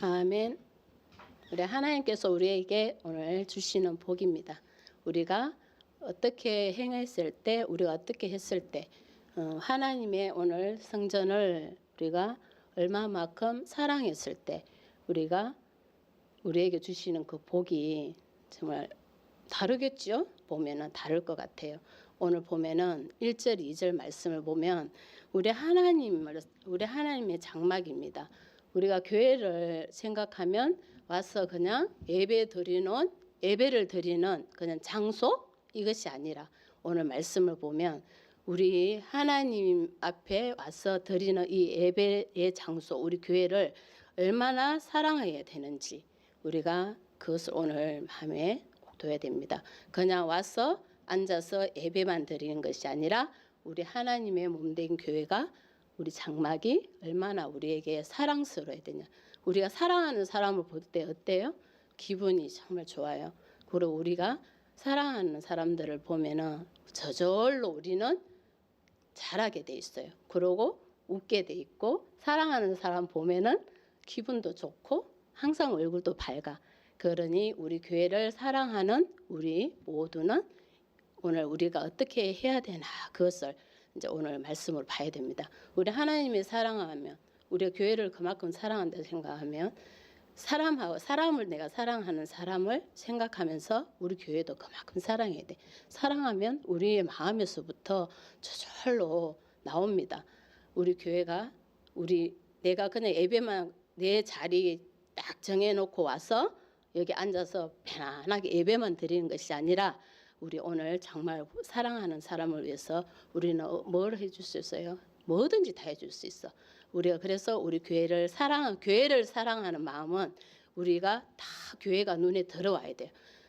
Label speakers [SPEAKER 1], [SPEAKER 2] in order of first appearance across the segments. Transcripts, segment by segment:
[SPEAKER 1] 아멘. 우리 하나님께서 우리에게 오늘 주시는 복입니다. 우리가 어떻게 행했을 때, 우리가 어떻게 했을 때, 하나님의 오늘 성전을 우리가 얼마만큼 사랑했을 때, 우리에게 주시는 그 복이 정말 다르겠죠? 보면은 다를 것 같아요. 오늘 보면은 1절, 2절 말씀을 보면 우리 하나님의 장막입니다. 우리가 교회를 생각하면 와서 그냥 예배를 드리는 그냥 장소 이것이 아니라 오늘 말씀을 보면 우리 하나님 앞에 와서 드리는 이 예배의 장소, 우리 교회를 얼마나 사랑해야 되는지 우리가 그것을 오늘 마음에 꼭 둬야 됩니다. 그냥 와서 앉아서 예배만 드리는 것이 아니라 우리 하나님의 몸된 교회가 우리 장막이 얼마나 우리에게 사랑스러워야 되냐. 우리가 사랑하는 사람을 볼 때 어때요? 기분이 정말 좋아요. 그리고 우리가 사랑하는 사람들을 보면은 저절로 우리는 잘하게 돼 있어요. 그러고 웃게 돼 있고 사랑하는 사람 보면은 기분도 좋고 항상 얼굴도 밝아. 그러니 우리 교회를 사랑하는 우리 모두는 오늘 우리가 어떻게 해야 되나 그것을 이제 오늘 말씀으로 봐야 됩니다. 우리 하나님이 사랑하면 우리가 교회를 그만큼 사랑한다 생각하면 사람을 내가 사랑하는 사람을 생각하면서 우리 교회도 그만큼 사랑해야 돼. 사랑하면 우리의 마음에서부터 저절로 나옵니다. 우리 교회가 내가 그냥 예배만 내 자리 딱 정해놓고 와서 여기 앉아서 편안하게 예배만 드리는 것이 아니라 우리 오늘 정말 사랑하는 사람을 위해서 우리는 뭘 해줄 수 있어요? 뭐든지 다 해줄 수 있어. 우리가 그래서 우리 교회를 사랑하는 마음은 우리가 다 교회가 눈에 들어와야 돼요.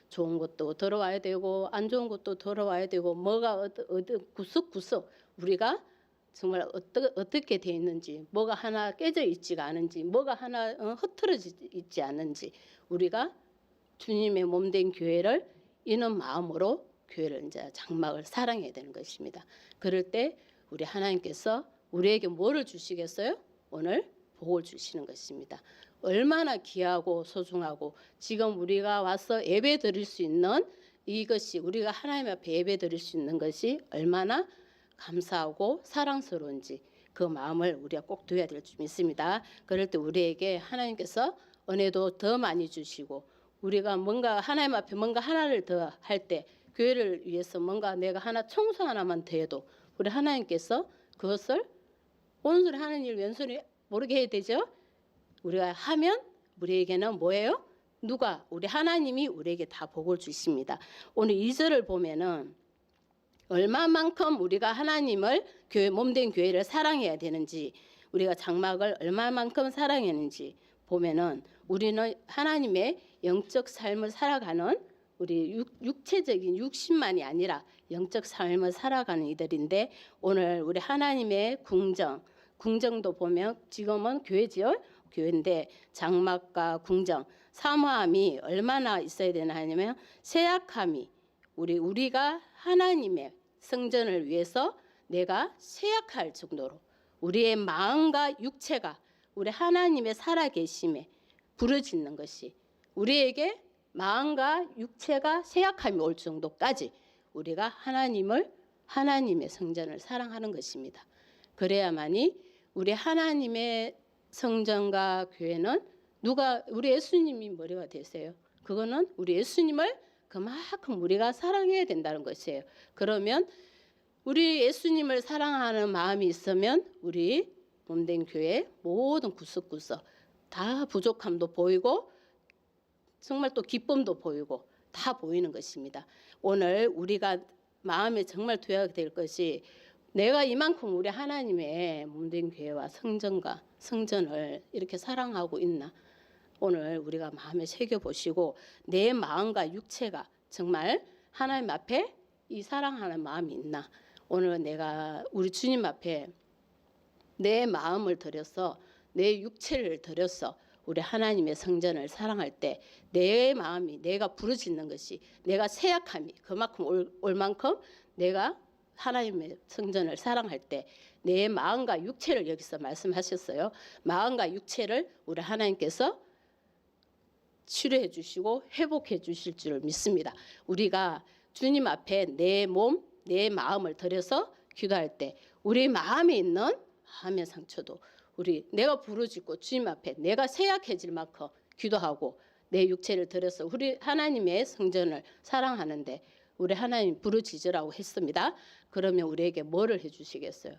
[SPEAKER 1] 좋은 것도 들어와야 되고 안 좋은 것도 들어와야 되고 뭐가 어디 구석구석 우리가 정말 어떻게 돼 있는지 뭐가 하나 깨져 있지가 않은지 뭐가 하나 흐트러져 있지 않은지 우리가 주님의 몸된 교회를 이런 마음으로 교회를 이제 장막을 사랑해야 되는 것입니다. 그럴 때 우리 하나님께서 우리에게 뭐를 주시겠어요? 오늘 복을 주시는 것입니다. 얼마나 귀하고 소중하고 지금 우리가 와서 예배 드릴 수 있는 이것이 우리가 하나님 앞에 예배 드릴 수 있는 것이 얼마나 감사하고 사랑스러운지 그 마음을 우리가 꼭 둬야 될 줄 믿습니다. 그럴 때 우리에게 하나님께서 은혜도 더 많이 주시고 우리가 뭔가 하나님 앞에 뭔가 하나를 더 할 때 교회를 위해서 뭔가 내가 청소 하나만 더 해도 우리 하나님께서 그것을 온소리 하는 일 왼소리 모르게 해야 되죠. 우리가 하면 우리에게는 뭐예요? 우리 하나님이 우리에게 다 복을 주십니다. 오늘 2절을 보면은 얼마만큼 우리가 하나님을 몸된 교회를 사랑해야 되는지 우리가 장막을 얼마만큼 사랑했는지 보면은 우리는 하나님의 영적 삶을 살아가는 우리 육체적인 육신만이 아니라 영적 삶을 살아가는 이들인데 오늘 우리 하나님의 궁정도 보면 지금은 교회지요. 교회인데 장막과 궁정 사모함이 얼마나 있어야 되나 하냐면 세약함이 우리가 하나님의 성전을 위해서 내가 세약할 정도로 우리의 마음과 육체가 우리 하나님의 살아계심에 부르짖는 것이 우리에게 마음과 육체가 세약함이 올 정도까지 우리가 하나님의 성전을 사랑하는 것입니다. 그래야만이 우리 하나님의 성전과 교회는 우리 예수님이 머리가 되세요. 그거는 우리 예수님을 그만큼 우리가 사랑해야 된다는 것이에요. 그러면 우리 예수님을 사랑하는 마음이 있으면 우리 몸된 교회 모든 구석구석 다 부족함도 보이고 정말 또 기쁨도 보이고 다 보이는 것입니다. 오늘 우리가 마음에 정말 둬야 될 것이 내가 이만큼 우리 하나님의 몸된 교회와 성전을 이렇게 사랑하고 있나 오늘 우리가 마음에 새겨보시고 내 마음과 육체가 정말 하나님 앞에 이 사랑하는 마음이 있나 오늘 내가 우리 주님 앞에 내 마음을 들여서 내 육체를 들여서 우리 하나님의 성전을 사랑할 때 내 마음이 내가 부르짖는 것이 내가 세약함이 그만큼 올 만큼 내가 하나님의 성전을 사랑할 때 내 마음과 육체를 여기서 말씀하셨어요. 마음과 육체를 우리 하나님께서 치료해 주시고 회복해 주실 줄 믿습니다. 우리가 주님 앞에 내 몸, 내 마음을 들여서 기도할 때 우리 마음에 있는 마음의 상처도 내가 부르짖고 주님 앞에 내가 세약해질 만큼 기도하고 내 육체를 들여서 우리 하나님의 성전을 사랑하는데 우리 하나님 부르짖으라고 했습니다. 그러면 우리에게 뭐를 해주시겠어요?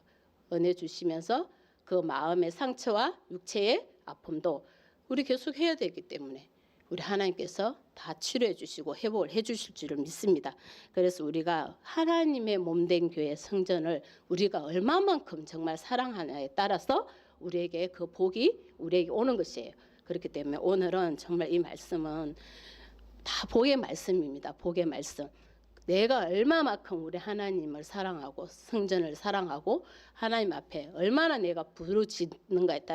[SPEAKER 1] 은혜 주시면서 그 마음의 상처와 육체의 아픔도 우리 계속 해야 되기 때문에 우리 하나님께서 다 치료해 주시고 회복을 해 주실 줄을 믿습니다. 그래서 우리가 하나님의 몸된 교회 성전을 우리가 얼마만큼 정말 사랑하느냐에 따라서 우리에게 그 복이 우리에게 오는 것이에요. 그렇기 때문에 오늘은 정말 이 말씀은 다 복의 말씀입니다. 복의 말씀. 내가 얼마만큼 우리 하나님을 사랑하고 성전을 사랑하고 하나님 앞에 얼마나 내가 부르짖는가에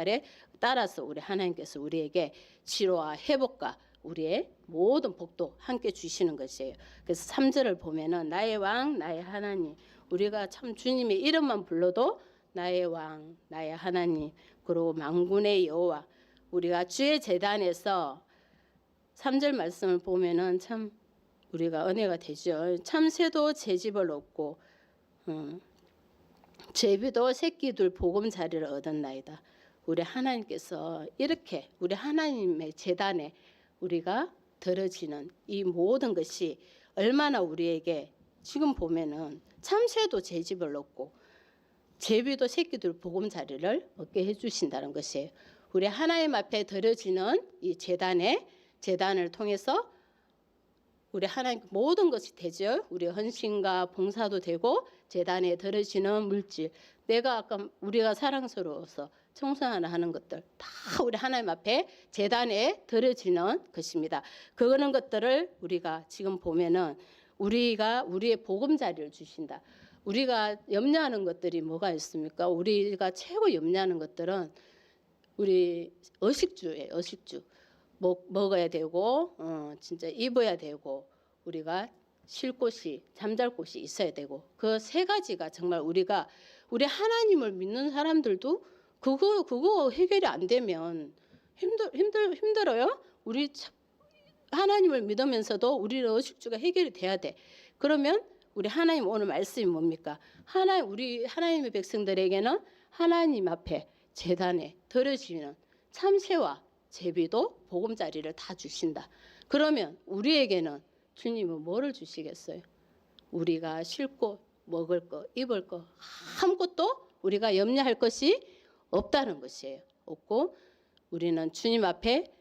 [SPEAKER 1] 따라서 우리 하나님께서 우리에게 치료와 회복과 우리의 모든 복도 함께 주시는 것이에요. 그래서 3절을 보면은 나의 왕 나의 하나님, 우리가 참 주님의 이름만 불러도 나의 왕 나의 하나님, 그리고 만군의 여호와, 우리가 주의 제단에서 3절 말씀을 보면은 참 우리가 은혜가 되죠. 참새도 제 집을 얻고 제비도 새끼들 보금자리를 얻었나이다. 우리 하나님께서 이렇게 우리 하나님의 제단에 우리가 들어지는 이 모든 것이 얼마나 우리에게 지금 보면은 참새도 제 집을 얻고 제비도 새끼들 보금자리를 얻게 해주신다는 것이에요. 우리 하나님 앞에 들어지는 이 제단을 통해서 우리 하나님 모든 것이 되죠. 우리 헌신과 봉사도 되고 제단에 들어지는 물질, 내가 아까 우리가 사랑스러워서 청소하나 하는 것들 다 우리 하나님 앞에 제단에 들어지는 것입니다. 그런 것들을 우리가 지금 보면은 우리의 보금자리를 주신다. 우리가 염려하는 것들이 뭐가 있습니까? 우리가 최고 염려하는 것들은 우리 의식주예요. 의식주. 먹어야 되고 진짜 입어야 되고 우리가 쉴 곳이 잠잘 곳이 있어야 되고 그 세 가지가 정말 우리 하나님을 믿는 사람들도 그거 해결이 안 되면 힘들어요. 우리 하나님을 믿으면서도 우리의 의식주가 해결이 돼야 돼. 그러면 우리 하나님 오늘 말씀이 뭡니까? 우리 하나님의 백성들에게는 하나님 앞에 제단에 들어지는 참새와 제비도 보금자리를 다 주신다. 그러면 우리에게는 주님은 뭐를 주시겠어요? 우리가 쉴 곳, 먹을 것, 입을 것 아무것도 우리가 염려할 것이 없다는 것이에요. 없고 우리는 주님 앞에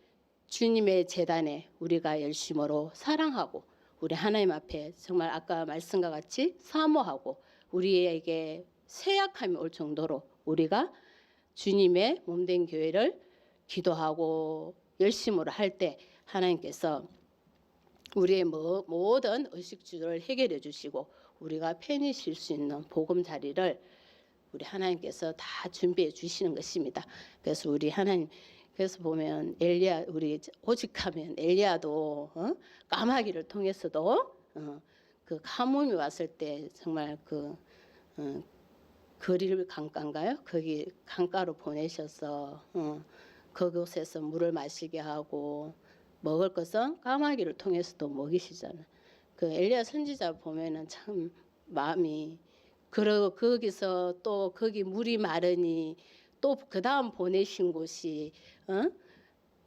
[SPEAKER 1] 주님의 제단에 우리가 열심으로 사랑하고 우리 하나님 앞에 정말 아까 말씀과 같이 사모하고 우리에게 쇠약함이 올 정도로 우리가 주님의 몸된 교회를 기도하고 열심으로 할 때 하나님께서 우리의 모든 의식주를 해결해 주시고 우리가 편히 쉴 수 있는 보금자리를 우리 하나님께서 다 준비해 주시는 것입니다. 그래서 우리 하나님 그래서 보면 엘리야 우리 오직하면 엘리야도 까마귀를 통해서도 그 가뭄이 왔을 때 정말 거리를 강가인가요? 거기 강가로 보내셔서 그곳에서 물을 마시게 하고 먹을 것은 까마귀를 통해서도 먹이시잖아요. 그 엘리야 선지자 보면은 참 마음이 그러고 거기서 또 거기 물이 마르니 또 그 다음 보내신 곳이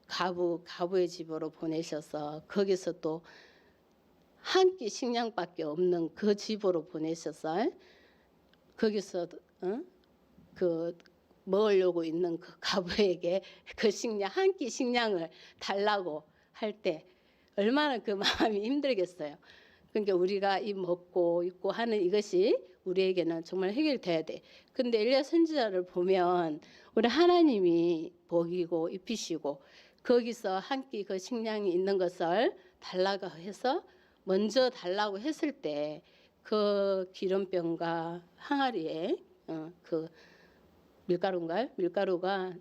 [SPEAKER 1] 가부의 집으로 보내셔서 거기서 또 한 끼 식량밖에 없는 그 집으로 보내셔서 거기서 그 먹으려고 있는 그 가부에게 그 식량 한 끼 식량을 달라고 할 때 얼마나 그 마음이 힘들겠어요. 그러니까 우리가 이 먹고 입고 하는 이것이 우리에게는 정말 해결돼야 돼. 근데 엘리야 선지자를 보면 우리 하나님이 먹이고 입히시고 거기서 한 끼 그 식량이 있는 것을 달라고 해서 먼저 달라고 했을 때 그 기름병과 항아리에 그 밀가루인가요? 밀가루가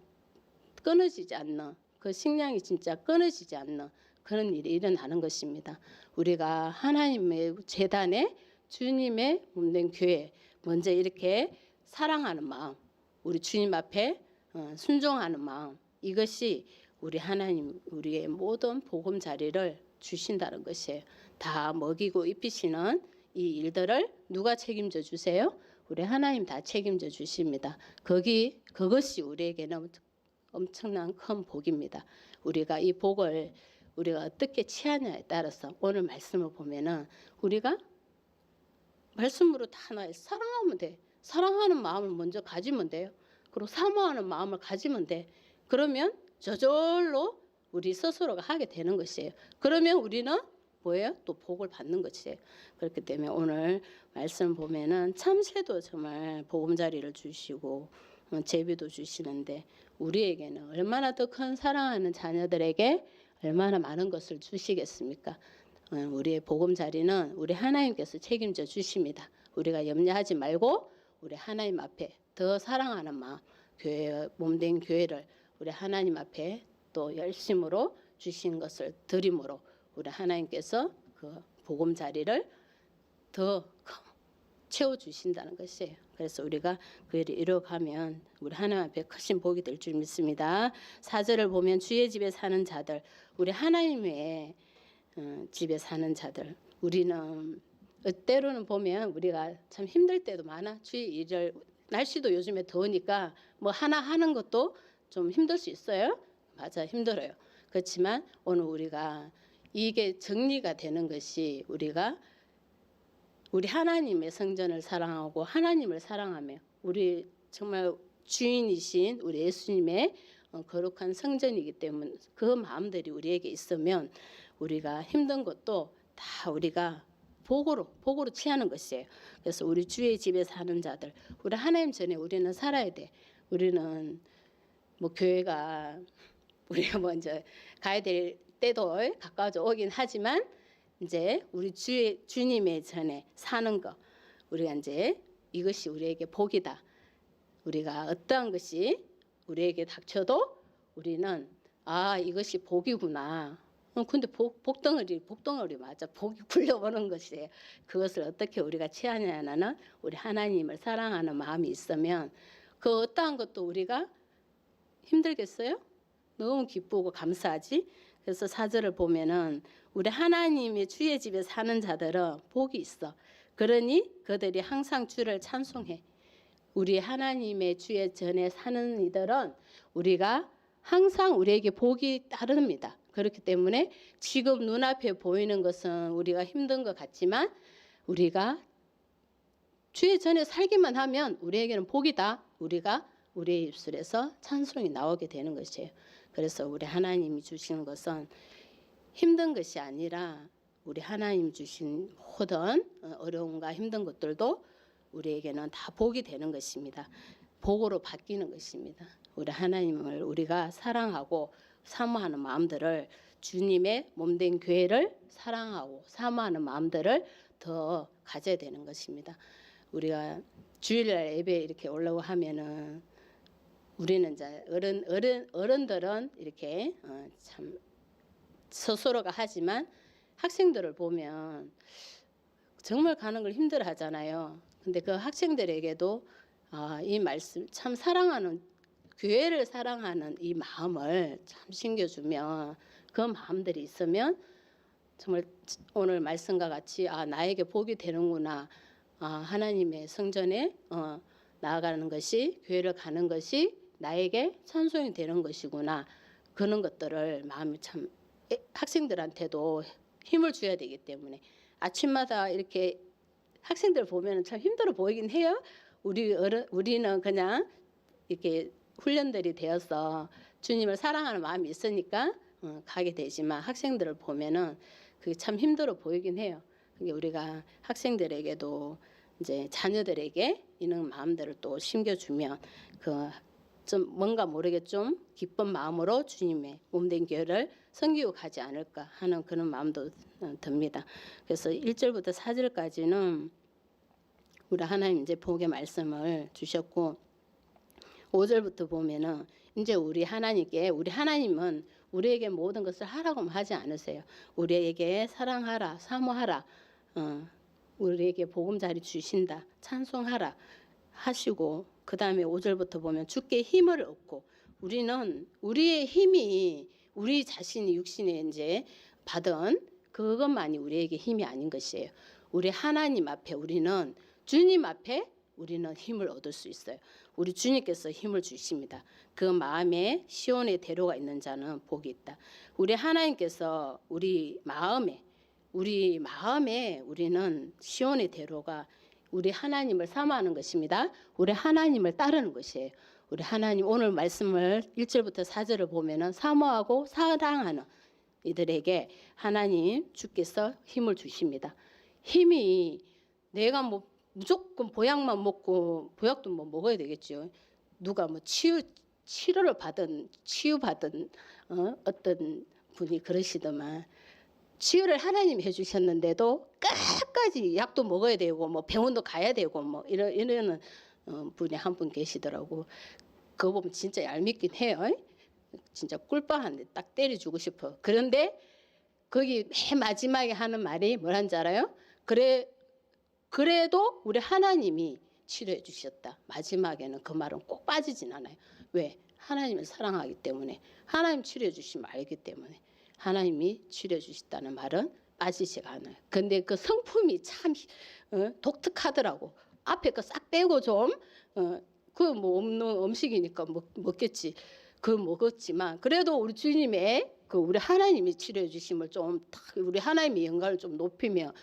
[SPEAKER 1] 끊어지지 않는 그 식량이 진짜 끊어지지 않는 그런 일이 일어나는 것입니다. 우리가 하나님의 제단에 주님의 몸된 교회 먼저 이렇게 사랑하는 마음, 우리 주님 앞에 순종하는 마음, 이것이 우리 하나님 우리의 모든 보금자리를 주신다는 것이에요. 다 먹이고 입히시는 이 일들을 누가 책임져 주세요? 우리 하나님 다 책임져 주십니다. 그것이 우리에게는 엄청난 큰 복입니다. 우리가 이 복을 우리가 어떻게 취하냐에 따라서 오늘 말씀을 보면은 우리가 말씀으로 다 나의 사랑하면 돼. 사랑하는 마음을 먼저 가지면 돼요. 그리고 사모하는 마음을 가지면 돼. 그러면 저절로 우리 스스로가 하게 되는 것이에요. 그러면 우리는 뭐예요? 또 복을 받는 것이에요. 그렇기 때문에 오늘 말씀 보면은 참새도 정말 보금자리를 주시고 제비도 주시는데 우리에게는 얼마나 더 큰 사랑하는 자녀들에게 얼마나 많은 것을 주시겠습니까? 우리의 보금자리는 우리 하나님께서 책임져 주십니다. 우리가 염려하지 말고 우리 하나님 앞에 더 사랑하는 마음, 교회 몸된 교회를 우리 하나님 앞에 또 열심으로 주신 것을 드림으로 우리 하나님께서 그 보금자리를 더 채워 주신다는 것이에요. 그래서 우리가 그 일을 이뤄가면 우리 하나님 앞에 크신 복이 될 줄 믿습니다. 4절을 보면 주의 집에 사는 자들, 우리 하나님의 집에 사는 자들, 우리는 때로는 보면 우리가 참 힘들 때도 많아. 주의 일을 날씨도 요즘에 더우니까 뭐 하나 하는 것도 좀 힘들 수 있어요. 맞아, 힘들어요. 그렇지만 오늘 우리가 이게 정리가 되는 것이 우리가 우리 하나님의 성전을 사랑하고 하나님을 사랑하며 우리 정말 주인이신 우리 예수님의 거룩한 성전이기 때문에 그 마음들이 우리에게 있으면 우리가 힘든 것도 다 우리가 복으로 취하는 것이에요. 그래서 우리 주의 집에 사는 자들, 우리 하나님 전에 우리는 살아야 돼. 우리는 뭐 교회가 우리가 먼저 가야 될 때도 가까워져 오긴 하지만 이제 우리 주님의 전에 사는 거 우리가 이제 이것이 우리에게 복이다. 우리가 어떠한 것이 우리에게 닥쳐도 우리는 아 이것이 복이구나. 근데 복덩어리 맞아. 복이 굴려오는 것이에요. 그것을 어떻게 우리가 취하냐는 우리 하나님을 사랑하는 마음이 있으면 그 어떠한 것도 우리가 힘들겠어요? 너무 기쁘고 감사하지. 그래서 4절을 보면은 우리 하나님의 주의 집에 사는 자들은 복이 있어. 그러니 그들이 항상 주를 찬송해. 우리 하나님의 주의 전에 사는 이들은 우리가 항상 우리에게 복이 따릅니다. 그렇기 때문에 지금 눈앞에 보이는 것은 우리가 힘든 것 같지만 우리가 주의 전에 살기만 하면 우리에게는 복이다. 우리가 우리의 입술에서 찬송이 나오게 되는 것이에요. 그래서 우리 하나님이 주시는 것은 힘든 것이 아니라 우리 하나님 주신 모든 어려움과 힘든 것들도 우리에게는 다 복이 되는 것입니다. 복으로 바뀌는 것입니다. 우리 하나님을 우리가 사랑하고 사모하는 마음들을 주님의 몸된 교회를 사랑하고 사모하는 마음들을 더 가져야 되는 것입니다. 우리가 주일날 예배 이렇게 올라오고 하면은 우리는 이제 어른들은 이렇게 참 스스로가 하지만 학생들을 보면 정말 가는 걸 힘들어하잖아요. 근데 그 학생들에게도 이 말씀 참 사랑하는 교회를 사랑하는 이 마음을 참 심겨주면 그 마음들이 있으면 정말 오늘 말씀과 같이 나에게 복이 되는구나. 하나님의 성전에 나아가는 것이 교회를 가는 것이 나에게 찬송이 되는 것이구나. 그런 것들을 마음이 참 학생들한테도 힘을 줘야 되기 때문에 아침마다 이렇게 학생들 보면 참 힘들어 보이긴 해요. 우리는 그냥 이렇게 훈련들이 되어서 주님을 사랑하는 마음이 있으니까 가게 되지만 학생들을 보면은 그게 참 힘들어 보이긴 해요. 그게 우리가 학생들에게도 이제 자녀들에게 이런 마음들을 또 심겨주면 그 좀 뭔가 모르게 좀 기쁜 마음으로 주님의 몸된 교회를 섬기고 가지 않을까 하는 그런 마음도 듭니다. 그래서 1절부터 4절까지는 우리 하나님 이제 복의 말씀을 주셨고 5절부터 보면은 이제 우리 하나님은 우리에게 모든 것을 하라고 하지 않으세요. 우리에게 사랑하라, 사모하라, 우리에게 보금자리 주신다, 찬송하라 하시고 그 다음에 5절부터 보면 주께 힘을 얻고 우리는 우리의 힘이 우리 자신이 육신에 이제 받은 그것만이 우리에게 힘이 아닌 것이에요. 우리 하나님 앞에 우리는 주님 앞에 우리는 힘을 얻을 수 있어요. 우리 주님께서 힘을 주십니다. 그 마음에 시온의 대로가 있는 자는 복이 있다. 우리 하나님께서 우리 마음에 우리는 시온의 대로가 우리 하나님을 사모하는 것입니다. 우리 하나님을 따르는 것이에요. 우리 하나님 오늘 말씀을 1절부터 4절을 보면은 사모하고 사랑하는 이들에게 하나님 주께서 힘을 주십니다. 힘이 내가 뭐 무조건 보약만 먹고 보약도 뭐 먹어야 되겠죠. 누가 뭐 치료를 치유받은 어떤 분이 그러시더만 치유를 하나님이 해주셨는데도 끝까지 약도 먹어야 되고 뭐 병원도 가야 되고 뭐 이러는 분이 한 분 계시더라고. 그거 보면 진짜 얄밉긴 해요. 진짜 꿀빵한데 딱 때려주고 싶어. 그런데 거기 맨 마지막에 하는 말이 뭐란지 알아요? 그래도 우리 하나님이 치료해 주셨다. 마지막에는 그 말은 꼭 빠지진 않아요. 왜? 하나님을 사랑하기 때문에, 하나님 치료해 주시면 알기 때문에 하나님이 치료해 주셨다는 말은 빠지지가 않아요. 근데 그 성품이 참 독특하더라고. 앞에 거 싹 빼고 좀 그 뭐 없는 음식이니까 먹겠지. 그 먹었지만 그래도 우리 주님의 그 우리 하나님이 치료해 주심을 좀 우리 하나님의 영광을 좀 높이며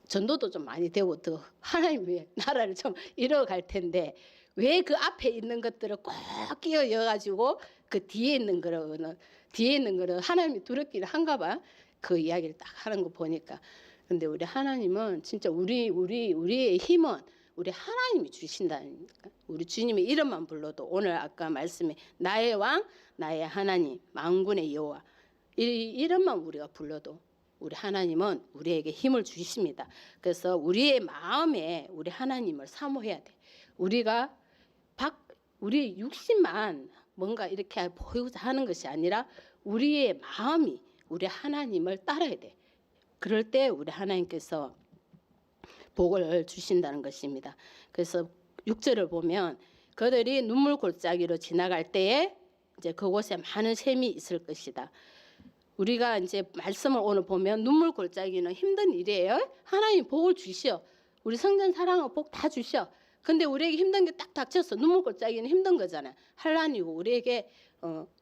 [SPEAKER 1] 전도도 좀 많이 되고 더 하나님의 나라를 좀 이뤄갈 텐데 왜 그 앞에 있는 것들을 꼭 끼어 이어가지고 그 뒤에 있는 거는 하나님이 두렵기를 한가 봐. 그 이야기를 딱 하는 거 보니까. 근데 우리 하나님은 진짜 우리의 힘은 우리 하나님이 주신다니까. 우리 주님의 이름만 불러도 오늘 아까 말씀에 나의 왕, 나의 하나님, 만군의 여호와 이 이름만 우리가 불러도 우리 하나님은 우리에게 힘을 주십니다. 그래서 우리의 마음에 우리 하나님을 사모해야 돼. 우리 육신만 뭔가 이렇게 보이고자 하는 것이 아니라 우리의 마음이 우리 하나님을 따라야 돼. 그럴 때 우리 하나님께서 복을 주신다는 것입니다. 그래서 6절을 보면 그들이 눈물 골짜기로 지나갈 때에 이제 그곳에 많은 샘이 있을 것이다. 우리가 이제 말씀을 오늘 보면 눈물 골짜기는 힘든 일이에요. 하나님 복을 주시오. 우리 성전 사랑하고 복 다 주시오. 근데 우리에게 힘든 게 딱 닥쳤어. 눈물 골짜기는 힘든 거잖아요. 환난이고 우리에게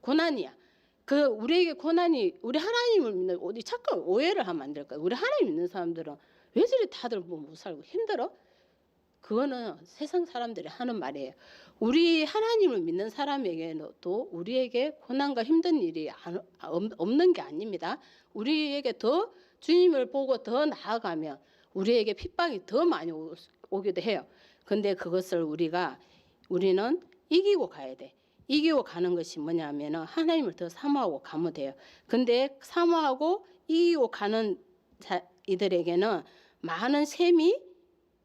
[SPEAKER 1] 고난이야. 그 우리에게 고난이 우리 하나님을 믿는 어디 잠깐 오해를 하면 안 될까요? 우리 하나님 믿는 사람들은 왜 저리 다들 뭐 못 살고 힘들어? 그거는 세상 사람들이 하는 말이에요. 우리 하나님을 믿는 사람에게도 우리에게 고난과 힘든 일이 없는 게 아닙니다. 우리에게 더 주님을 보고 더 나아가면 우리에게 핍박이 더 많이 오기도 해요. 근데 그것을 우리는 이기고 가야 돼. 이기고 가는 것이 뭐냐면은 하나님을 더 사모하고 가면 돼요. 근데 사모하고 이기고 가는 이들에게는 많은 샘이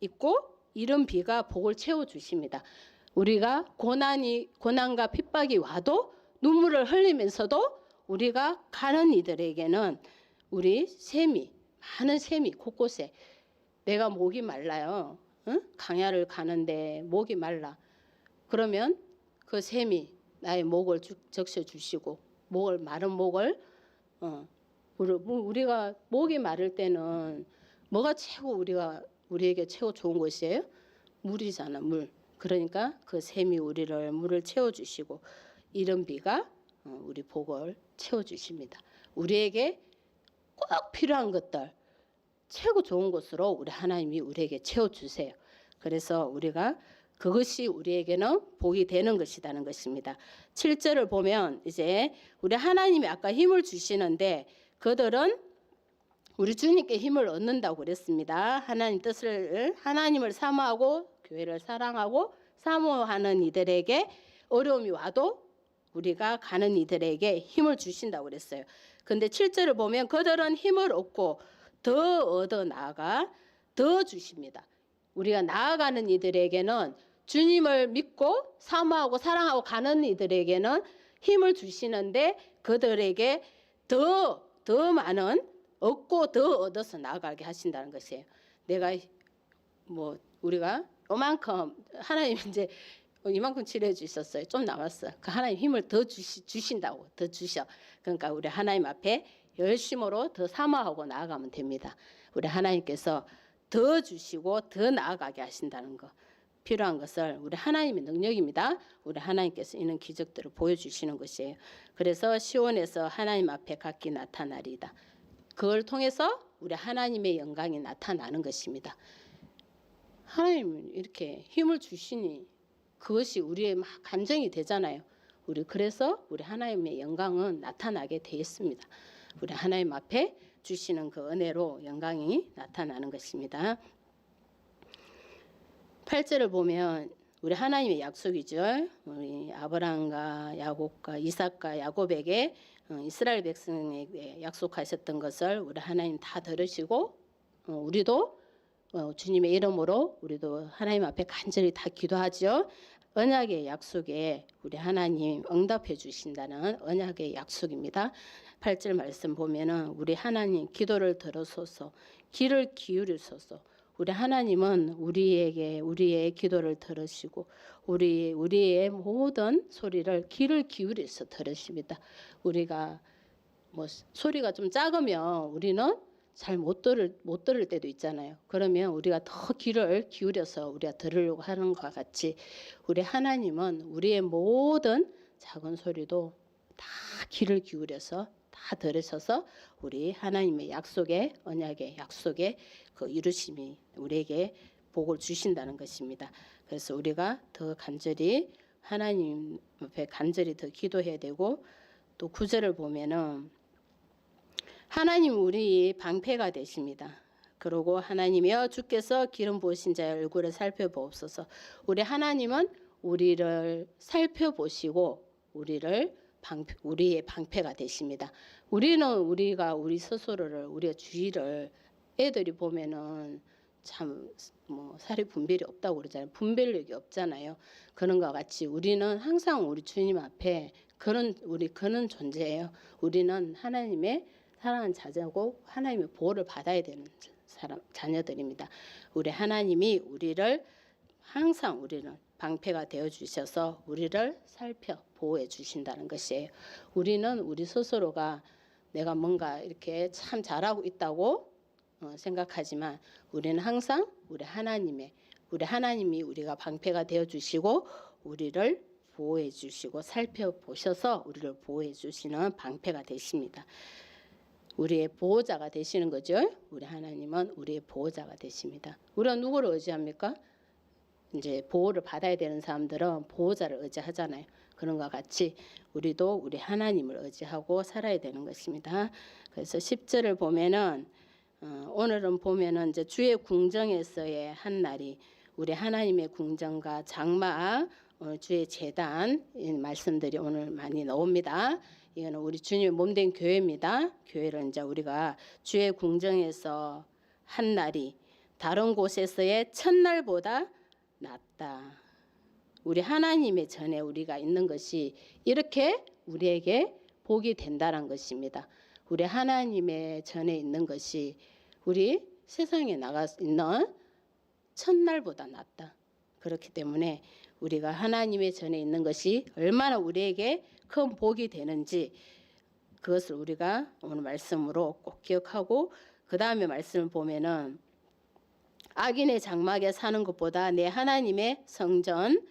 [SPEAKER 1] 있고 이른 비가 복을 채워 주십니다. 우리가 고난과 핍박이 와도 눈물을 흘리면서도 우리가 가는 이들에게는 많은 샘이 곳곳에 내가 목이 말라요. 강야를 가는데 목이 말라. 그러면 그 샘이 나의 목을 적셔 주시고 마른 목을 우리가 목이 마를 때는 뭐가 우리에게 최고 좋은 것이에요? 물이잖아, 물. 그러니까 그 샘이 물을 채워 주시고 이른 비가 우리 복을 채워 주십니다. 우리에게 꼭 필요한 것들 최고 좋은 것으로 우리 하나님이 우리에게 채워 주세요. 그래서 우리가 그것이 우리에게는 복이 되는 것이라는 것입니다. 7절을 보면 이제 우리 하나님이 아까 힘을 주시는데 그들은 우리 주님께 힘을 얻는다고 그랬습니다. 하나님을 사모하고 교회를 사랑하고 사모하는 이들에게 어려움이 와도 우리가 가는 이들에게 힘을 주신다고 그랬어요. 근데 7절을 보면 그들은 힘을 얻고 더 얻어 나아가 더 주십니다. 우리가 나아가는 이들에게는 주님을 믿고 사모하고 사랑하고 가는 이들에게는 힘을 주시는데 그들에게 더 많은 얻고 더 얻어서 나아가게 하신다는 것이에요. 우리가 요만큼 하나님 이제 이만큼 치료해 주셨어요. 좀 남았어요. 그 하나님 힘을 더 주신다고. 더 주셔. 그러니까 우리 하나님 앞에 열심으로 더 사모하고 나아가면 됩니다. 우리 하나님께서 더 주시고 더 나아가게 하신다는 거. 필요한 것을 우리 하나님의 능력입니다. 우리 하나님께서 이런 기적들을 보여주시는 것이에요. 그래서 시온에서 하나님 앞에 각기 나타나리이다. 그걸 통해서 우리 하나님의 영광이 나타나는 것입니다. 하나님은 이렇게 힘을 주시니 그것이 우리의 막 감정이 되잖아요. 그래서 우리 하나님의 영광은 나타나게 되어 있습니다. 우리 하나님 앞에 주시는 그 은혜로 영광이 나타나는 것입니다. 8절을 보면 우리 하나님의 약속이죠. 우리 아브라함과 야곱과 이삭과 야곱에게 이스라엘 백성에게 약속하셨던 것을 우리 하나님 다 들으시고 우리도 주님의 이름으로 우리도 하나님 앞에 간절히 다 기도하죠. 언약의 약속에 우리 하나님 응답해 주신다는 언약의 약속입니다. 8절 말씀 보면은 우리 하나님 기도를 들으소서, 귀를 기울이소서. 우리 하나님은 우리의 기도를 들으시고 우리의 모든 소리를 귀를 기울여서 들으십니다. 우리가 뭐 소리가 좀 작으면 우리는 잘 못 들을 때도 있잖아요. 그러면 우리가 더 귀를 기울여서 우리가 들으려고 하는 것과 같이 우리 하나님은 우리의 모든 작은 소리도 다 귀를 기울여서 다 들으셔서 우리 하나님의 약속에 언약의 약속에 그 이루심이 우리에게 복을 주신다는 것입니다. 그래서 우리가 더 간절히 하나님 앞에 간절히 더 기도해야 되고 또 9절을 보면은 하나님 우리 방패가 되십니다. 그리고 하나님이여 주께서 기름 부으신 자의 얼굴을 살펴보옵소서. 우리 하나님은 우리를 살펴보시고 우리의 방패가 되십니다. 우리가 우리 스스로를 우리의 주위를 애들이 보면은 참 뭐 살이 분별이 없다고 그러잖아요. 분별력이 없잖아요. 그런 것 같이 우리는 항상 우리 주님 앞에 그런 존재예요. 우리는 하나님의 사랑하는 자녀고 하나님의 보호를 받아야 되는 자녀들입니다. 우리 하나님이 항상 우리는 방패가 되어 주셔서 우리를 살펴 보호해 주신다는 것이에요. 우리는 우리 스스로가 내가 뭔가 이렇게 참 잘하고 있다고 생각하지만 우리는 항상 우리 하나님이 우리가 방패가 되어 주시고 우리를 보호해 주시고 살펴보셔서 우리를 보호해 주시는 방패가 되십니다. 우리의 보호자가 되시는 거죠. 우리 하나님은 우리의 보호자가 되십니다. 우리가 누구를 의지합니까? 이제 보호를 받아야 되는 사람들은 보호자를 의지하잖아요. 그런 것 같이 우리도 우리 하나님을 의지하고 살아야 되는 것입니다. 그래서 10절을 보면은 오늘은 보면은 이제 주의 궁정에서의 한 날이 우리 하나님의 궁정과 장막 주의 제단 말씀들이 오늘 많이 나옵니다. 이거는 우리 주님의 몸된 교회입니다. 교회를 이제 우리가 주의 궁정에서 한 날이 다른 곳에서의 첫날보다 낫다. 우리 하나님의 전에 우리가 있는 것이 이렇게 우리에게 복이 된다는 것입니다. 우리 하나님의 전에 있는 것이 우리 세상에 나가 있는 첫날보다 낫다. 그렇기 때문에 우리가 하나님의 전에 있는 것이 얼마나 우리에게 큰 복이 되는지 그것을 우리가 오늘 말씀으로 꼭 기억하고 그 다음에 말씀을 보면은 악인의 장막에 사는 것보다 내 하나님의 성전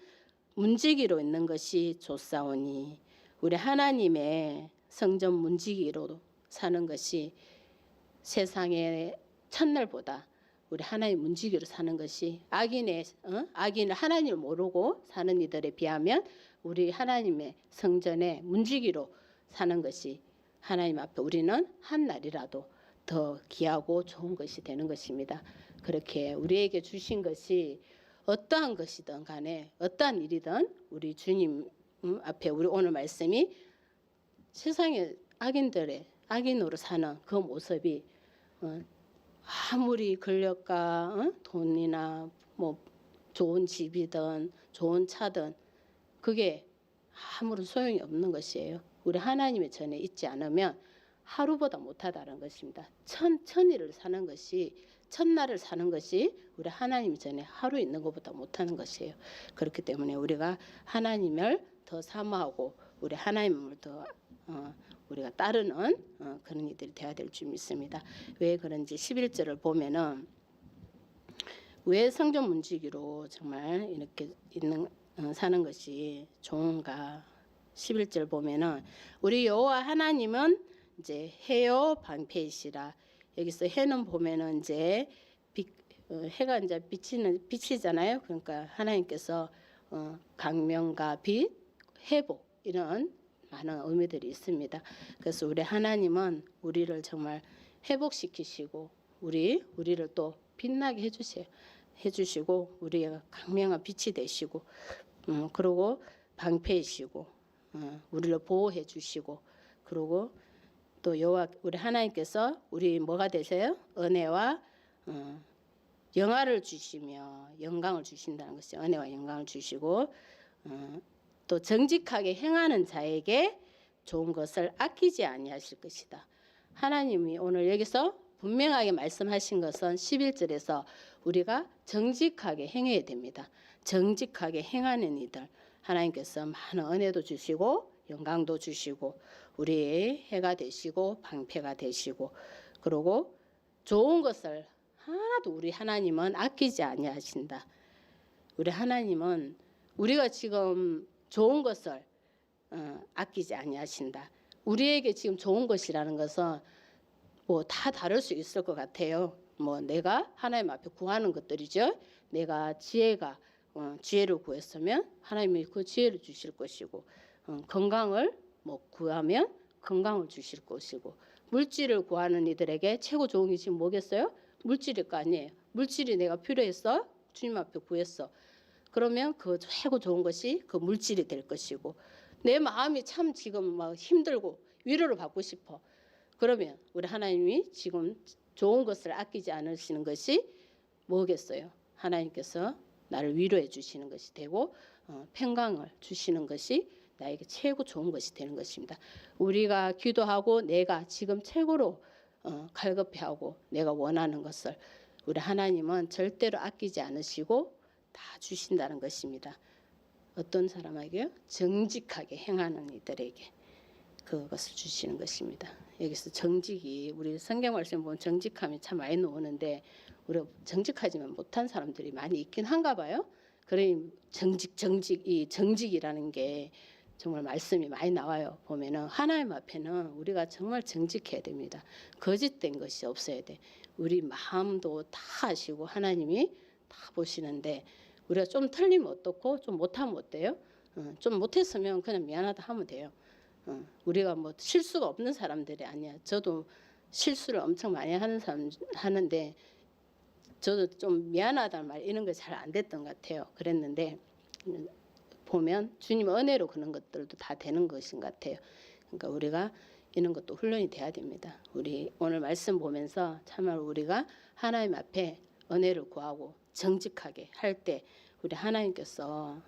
[SPEAKER 1] 문지기로 있는 것이 좋사오니 우리 하나님의 성전 문지기로 사는 것이 세상의 첫날보다 우리 하나님 문지기로 사는 것이 악인을 하나님을 모르고 사는 이들에 비하면 우리 하나님의 성전에 문지기로 사는 것이 하나님 앞에 우리는 한 날이라도 더 귀하고 좋은 것이 되는 것입니다. 그렇게 우리에게 주신 것이 어떠한 것이든 간에 어떠한 일이든 우리 주님 앞에 우리 오늘 말씀이 세상의 악인으로 사는 그 모습이 아무리 권력과 돈이나 뭐 좋은 집이든 좋은 차든 그게 아무런 소용이 없는 것이에요. 우리 하나님의 전에 있지 않으면 하루보다 못하다는 것입니다. 천일을 사는 것이 첫날을 사는 것이 우리 하나님 전에 하루 있는 것보다 못하는 것이에요. 그렇기 때문에 우리가 하나님을 더 사모하고 우리 하나님을 더 우리가 따르는 그런 이들이 되어야 될 줄 믿습니다. 왜 그런지 11절을 보면은 왜 성전 문지기로 정말 이렇게 사는 것이 좋은가? 11절 보면은 우리 여호와 하나님은 이제 해요 방패이시라. 여기서 해는 보면은 이제 해가 이제 빛이잖아요. 그러니까 하나님께서 강명과 빛, 회복 이런 많은 의미들이 있습니다. 그래서 우리 하나님은 우리를 정말 회복시키시고 우리를 또 빛나게 해주시고 우리가 강명한 빛이 되시고 그리고 방패이시고 우리를 보호해 주시고 그리고 또 여호와 우리 하나님께서 우리 뭐가 되세요? 은혜와 영화를 주시며 영광을 주신다는 것이죠. 은혜와 영광을 주시고 또 정직하게 행하는 자에게 좋은 것을 아끼지 아니하실 것이다. 하나님이 오늘 여기서 분명하게 말씀하신 것은 11절에서 우리가 정직하게 행해야 됩니다. 정직하게 행하는 이들 하나님께서 많은 은혜도 주시고 영광도 주시고 우리의 해가 되시고 방패가 되시고 그리고 좋은 것을 하나도 우리 하나님은 아끼지 아니하신다. 우리 하나님은 우리가 지금 좋은 것을 아끼지 아니하신다. 우리에게 지금 좋은 것이라는 것은 뭐 다 다를 수 있을 것 같아요. 뭐 내가 하나님 앞에 구하는 것들이죠. 내가 지혜를 구했으면 하나님이 그 지혜를 주실 것이고 건강을 뭐 구하면 건강을 주실 것이고 물질을 구하는 이들에게 최고 좋은 게 지금 뭐겠어요? 물질일 거 아니에요. 물질이 내가 필요했어. 주님 앞에 구했어. 그러면 그 최고 좋은 것이 그 물질이 될 것이고 내 마음이 참 지금 막 힘들고 위로를 받고 싶어. 그러면 우리 하나님이 지금 좋은 것을 아끼지 않으시는 것이 뭐겠어요? 하나님께서 나를 위로해 주시는 것이 되고 평강을 주시는 것이 나에게 최고 좋은 것이 되는 것입니다. 우리가 기도하고 내가 지금 최고로 갈급해하고 내가 원하는 것을 우리 하나님은 절대로 아끼지 않으시고 다 주신다는 것입니다. 어떤 사람에게요? 정직하게 행하는 이들에게 그것을 주시는 것입니다. 여기서 정직이 우리 성경 말씀 보면 정직함이 참 많이 나오는데 우리가 정직하지만 못한 사람들이 많이 있긴 한가 봐요. 그러니 이 정직이라는 게 정말 말씀이 많이 나와요. 보면은 하나님 앞에는 우리가 정말 정직해야 됩니다. 거짓된 것이 없어야 돼. 우리 마음도 다 아시고 하나님이 다 보시는데 우리가 좀 틀리면 어떻고 좀 못하면 어때요? 좀 못했으면 그냥 미안하다 하면 돼요. 우리가 뭐 실수가 없는 사람들이 아니야. 저도 실수를 엄청 많이 하는 사람 하는데 저도 좀 미안하다는 말 이런 거 잘 안 됐던 것 같아요. 그랬는데 보면 주님 은혜로 그런 것들도 다 되는 것인 것 같아요. 그러니까 우리가 이런 것도 훈련이 돼야 됩니다. 우리 오늘 말씀 보면서 참으로 우리가 하나님 앞에 은혜를 구하고 정직하게 할 때 우리 하나님께서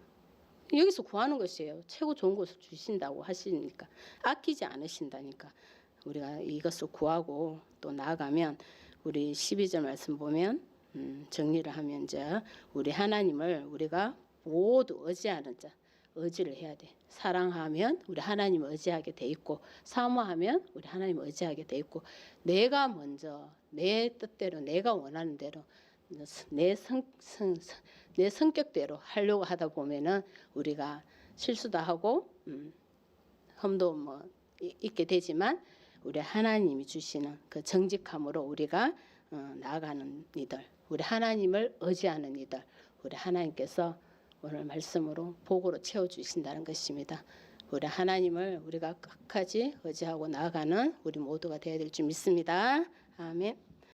[SPEAKER 1] 여기서 구하는 것이에요. 최고 좋은 것을 주신다고 하시니까 아끼지 않으신다니까 우리가 이것을 구하고 또 나아가면 우리 12절 말씀 보면 정리를 하면 이제 우리 하나님을 우리가 모두 의지하는 자 의지를 해야 돼. 사랑하면 우리 하나님 의지하게 돼 있고 사모하면 우리 하나님 의지하게 돼 있고 내가 먼저 내 뜻대로 내가 원하는 대로 내 성격대로 하려고 하다 보면은 우리가 실수도 하고 흠도 뭐 있게 되지만 우리 하나님이 주시는 그 정직함으로 우리가 나아가는 이들 우리 하나님을 의지하는 이들 우리 하나님께서 오늘 말씀으로 복으로 채워주신다는 것입니다. 우리 하나님을 우리가 끝까지 의지하고 나아가는 우리 모두가 되어야 될 줄 믿습니다. 아멘.